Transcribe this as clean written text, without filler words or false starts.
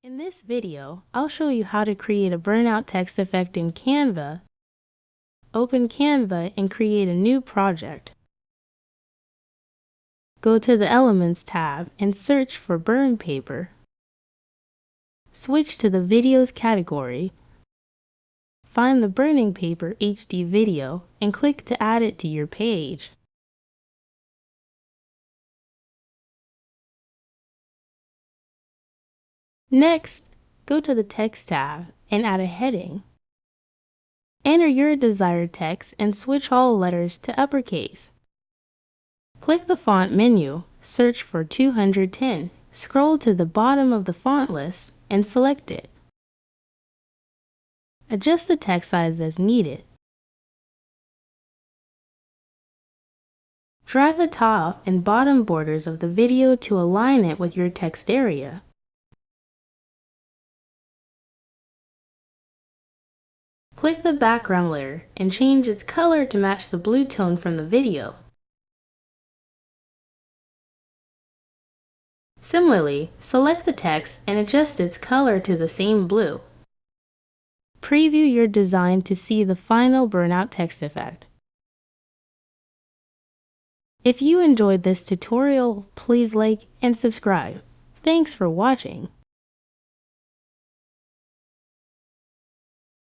In this video, I'll show you how to create a burnout text effect in Canva. Open Canva and create a new project. Go to the Elements tab and search for burn paper. Switch to the Videos category. Find the burning paper HD video and click to add it to your page. Next, go to the Text tab and add a heading. Enter your desired text and switch all letters to uppercase. Click the Font menu, search for 210. Scroll to the bottom of the font list and select it. Adjust the text size as needed. Drag the top and bottom borders of the video to align it with your text area. Click the background layer and change its color to match the blue tone from the video. Similarly, select the text and adjust its color to the same blue. Preview your design to see the final burnout text effect. If you enjoyed this tutorial, please like and subscribe. Thanks for watching.